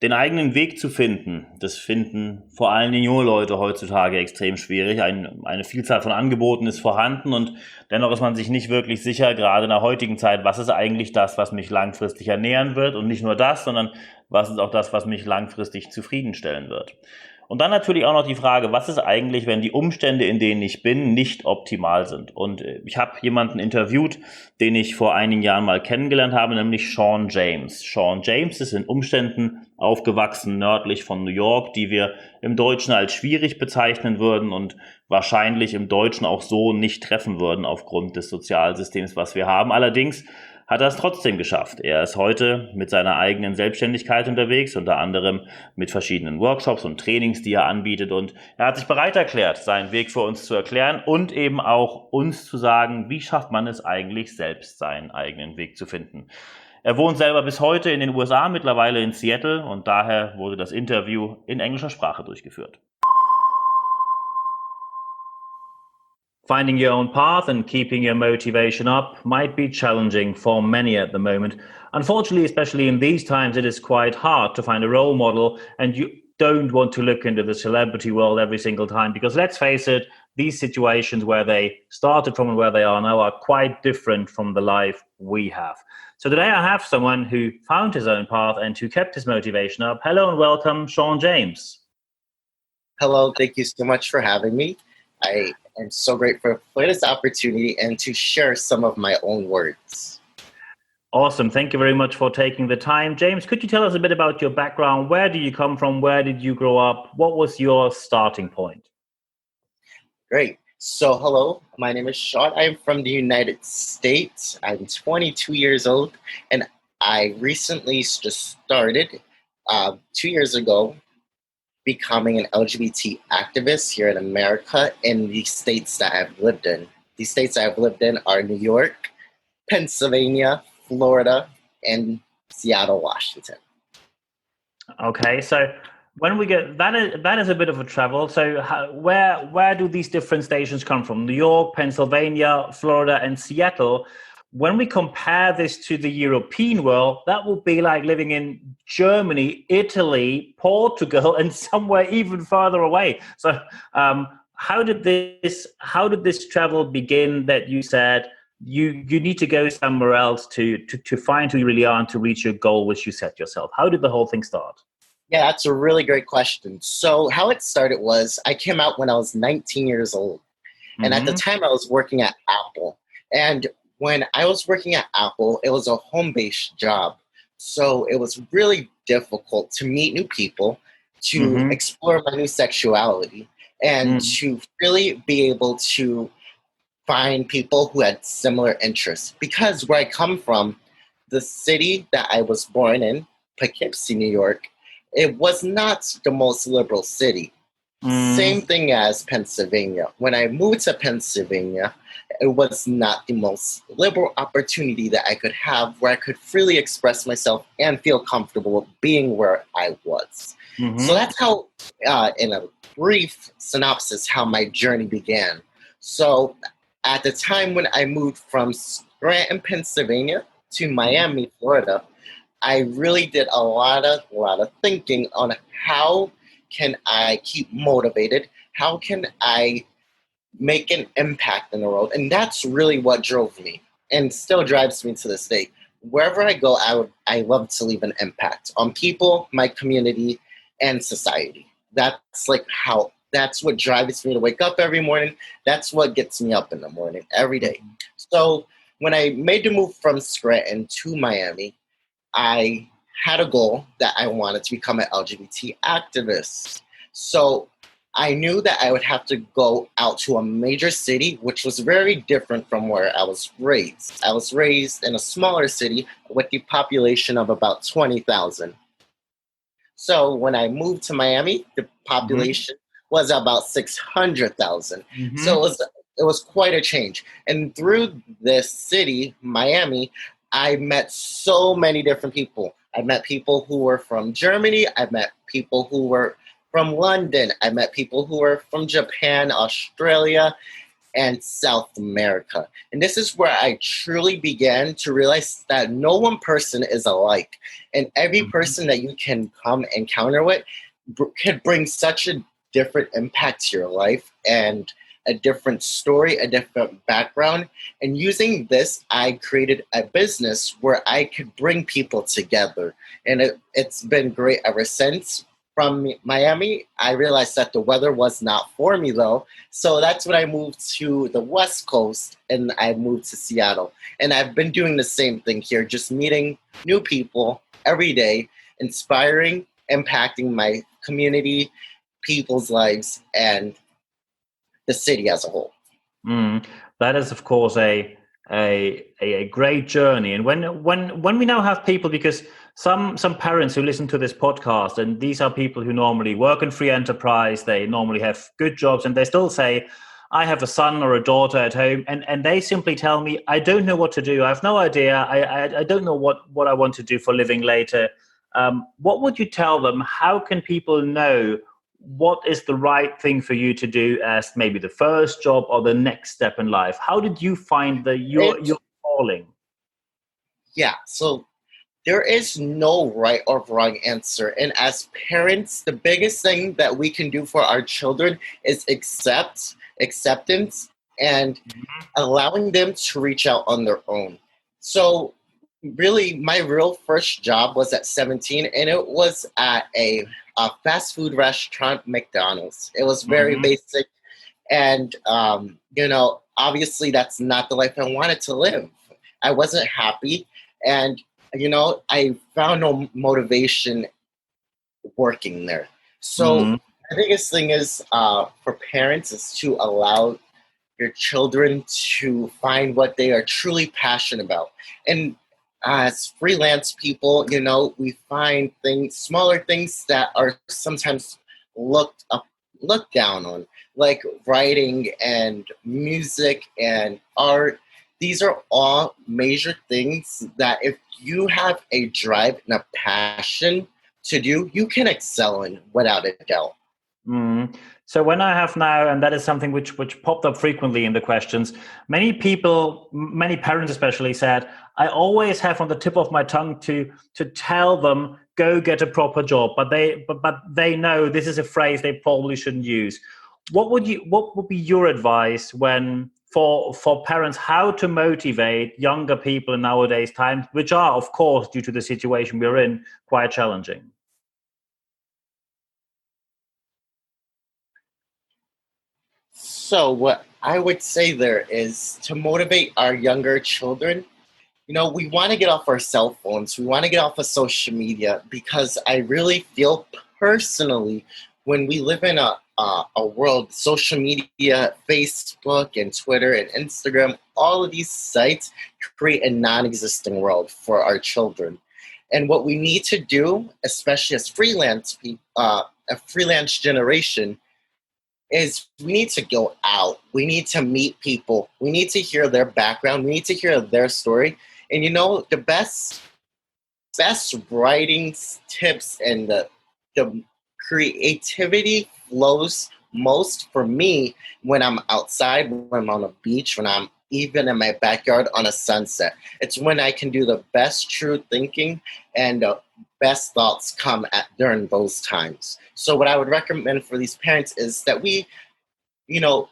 Den eigenen Weg zu finden, das finden vor allen Dingen junge Leute heutzutage extrem schwierig. Eine Vielzahl von Angeboten ist vorhanden und dennoch ist man sich nicht wirklich sicher, gerade in der heutigen Zeit, was ist eigentlich das, was mich langfristig ernähren wird, und nicht nur das, sondern was ist auch das, was mich langfristig zufriedenstellen wird. Und dann natürlich auch noch die Frage, was ist eigentlich, wenn die Umstände, in denen ich bin, nicht optimal sind? Und ich habe jemanden interviewt, den ich vor einigen Jahren mal kennengelernt habe, nämlich Shawn James. Shawn James ist in Umständen aufgewachsen nördlich von New York, die wir im Deutschen als schwierig bezeichnen würden und wahrscheinlich im Deutschen auch so nicht treffen würden aufgrund des Sozialsystems, was wir haben. Allerdings hat er es trotzdem geschafft. Er ist heute mit seiner eigenen Selbstständigkeit unterwegs, unter anderem mit verschiedenen Workshops und Trainings, die er anbietet. Und er hat sich bereit erklärt, seinen Weg für uns zu erklären und eben auch uns zu sagen, wie schafft man es eigentlich, selbst seinen eigenen Weg zu finden. Er wohnt selber bis heute in den USA, mittlerweile in Seattle, und daher wurde das Interview in englischer Sprache durchgeführt. Finding your own path and keeping your motivation up might be challenging for many at the moment. Unfortunately, especially in these times, it is quite hard to find a role model, and you don't want to look into the celebrity world every single time, because let's face it, these situations where they started from and where they are now are quite different from the life we have. So today I have someone who found his own path and who kept his motivation up. Hello and welcome, Shawn James. Hello, thank you so much for having me. I am so grateful for this opportunity and to share some of my own words. Awesome. Thank you very much for taking the time. James, could you tell us a bit about your background? Where do you come from? Where did you grow up? What was your starting point? Great. So, hello, my name is Shawn. I'm from the United States. I'm 22 years old, and I recently just started 2 years ago becoming an LGBT activist here in America in the states that I've lived in. The states I've lived in are New York, Pennsylvania, Florida, and Seattle, Washington. Okay, so when we get that is a bit of a travel. So where do these different stations come from? New York, Pennsylvania, Florida, and Seattle. When we compare this to the European world, that would be like living in Germany, Italy, Portugal, and somewhere even further away. So how did this travel begin, that you said you need to go somewhere else to find who you really are and to reach your goal which you set yourself? How did the whole thing start? Yeah, that's a really great question. So how it started was I came out when I was 19 years old. And at the time I was working at Apple. And when I was working at Apple, it was a home-based job. So it was really difficult to meet new people, to explore my new sexuality, and to really be able to find people who had similar interests. Because where I come from, the city that I was born in, Poughkeepsie, New York, it was not the most liberal city. Same thing as Pennsylvania. When I moved to Pennsylvania, it was not the most liberal opportunity that I could have where I could freely express myself and feel comfortable being where I was. So that's how, in a brief synopsis, how my journey began. So at the time when I moved from Scranton, Pennsylvania to Miami, Florida, I really did a lot of thinking on how can I keep motivated? How can I make an impact in the world? And that's really what drove me and still drives me to this day. Wherever I go, I love to leave an impact on people, my community, and society. That's what drives me to wake up every morning. That's what gets me up in the morning every day. So when I made the move from Scranton to Miami, I had a goal that I wanted to become an LGBT activist. So I knew that I would have to go out to a major city, which was very different from where I was raised. I was raised in a smaller city with the population of about 20,000. So when I moved to Miami, the population was about 600,000. So it was quite a change. And through this city, Miami, I met so many different people. I met people who were from Germany. I met people who were from London. I met people who were from Japan, Australia, and South America. And this is where I truly began to realize that no one person is alike. And every person that you can come encounter with could bring such a different impact to your life and a different story, a different background. And using this, I created a business where I could bring people together. And it's been great ever since. From Miami, I realized that the weather was not for me though. So that's when I moved to the West Coast and I moved to Seattle. And I've been doing the same thing here, just meeting new people every day, inspiring, impacting my community, people's lives, and the city as a whole. That is, of course, a great journey. And when we now have people, because some parents who listen to this podcast, and these are people who normally work in free enterprise, they normally have good jobs, and they still say, I have a son or a daughter at home, and they simply tell me, I don't know what to do. I have no idea. I don't know what I want to do for a living later. What would you tell them? How can people know what is the right thing for you to do as maybe the first job or the next step in life? How did you find your calling? Yeah, so there is no right or wrong answer. And as parents, the biggest thing that we can do for our children is acceptance, and allowing them to reach out on their own. So really, my real first job was at 17, and it was at a fast food restaurant, McDonald's. It was very basic. And, obviously that's not the life I wanted to live. I wasn't happy. And, I found no motivation working there. So the biggest thing is for parents is to allow your children to find what they are truly passionate about. And as freelance people, we find smaller things that are sometimes looked down on, like writing and music and art. These are all major things that if you have a drive and a passion to do, you can excel in without a doubt. So when I have now, and that is something which popped up frequently in the questions, many people, many parents especially, said, I always have on the tip of my tongue to tell them, go get a proper job, but they know this is a phrase they probably shouldn't use. What would be your advice for parents, how to motivate younger people in nowadays times, which are, of course, due to the situation we're in, quite challenging? So what I would say there is to motivate our younger children, we want to get off our cell phones. We want to get off of social media, because I really feel personally when we live in a world, social media, Facebook and Twitter and Instagram, all of these sites create a non-existent world for our children. And what we need to do, especially as a freelance generation, is we need to go out. We need to meet people. We need to hear their background. We need to hear their story. And the best writing tips and the creativity flows most for me when I'm outside, when I'm on a beach, when I'm even in my backyard on a sunset. It's when I can do the best true thinking and the best thoughts come during those times. So what I would recommend for these parents is that we,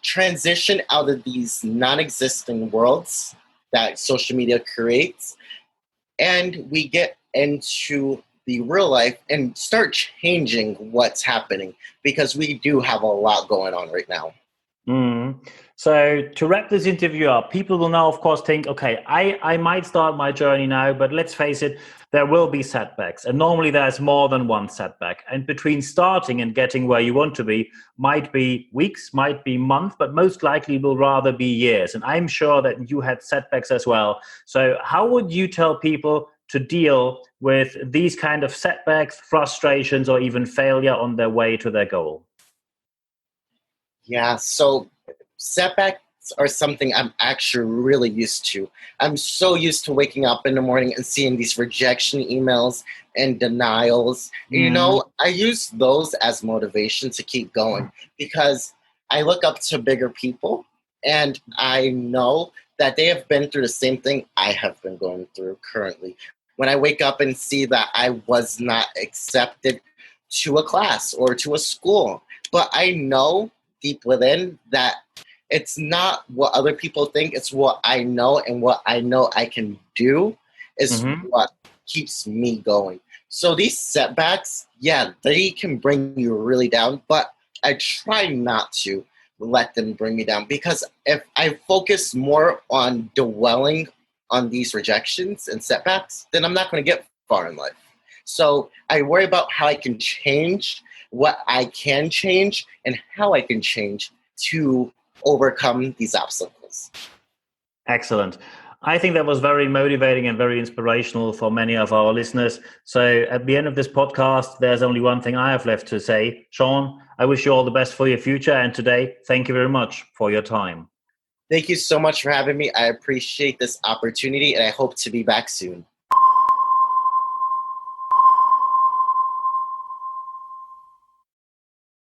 transition out of these non-existing worlds that social media creates, and we get into the real life and start changing what's happening, because we do have a lot going on right now. So to wrap this interview up, people will now, of course, think, okay, I might start my journey now, but let's face it, there will be setbacks. And normally there's more than one setback. And between starting and getting where you want to be might be weeks, might be months, but most likely will rather be years. And I'm sure that you had setbacks as well. So how would you tell people to deal with these kind of setbacks, frustrations, or even failure on their way to their goal? Yeah, so setbacks are something I'm actually really used to. I'm so used to waking up in the morning and seeing these rejection emails and denials. I use those as motivation to keep going, because I look up to bigger people And I know that they have been through the same thing I have been going through currently. When I wake up and see that I was not accepted to a class or to a school, but I know deep within that it's not what other people think, it's what I know, and what I know I can do is what keeps me going. So these setbacks, yeah, they can bring you really down, but I try not to let them bring me down, because if I focus more on dwelling on these rejections and setbacks, then I'm not going to get far in life. So I worry about how I can change, what I can change, and how I can change to overcome these obstacles. Excellent. I think that was very motivating and very inspirational for many of our listeners. So at the end of this podcast, there's only one thing I have left to say. Shawn, I wish you all the best for your future. And today, thank you very much for your time. Thank you so much for having me. I appreciate this opportunity, and I hope to be back soon.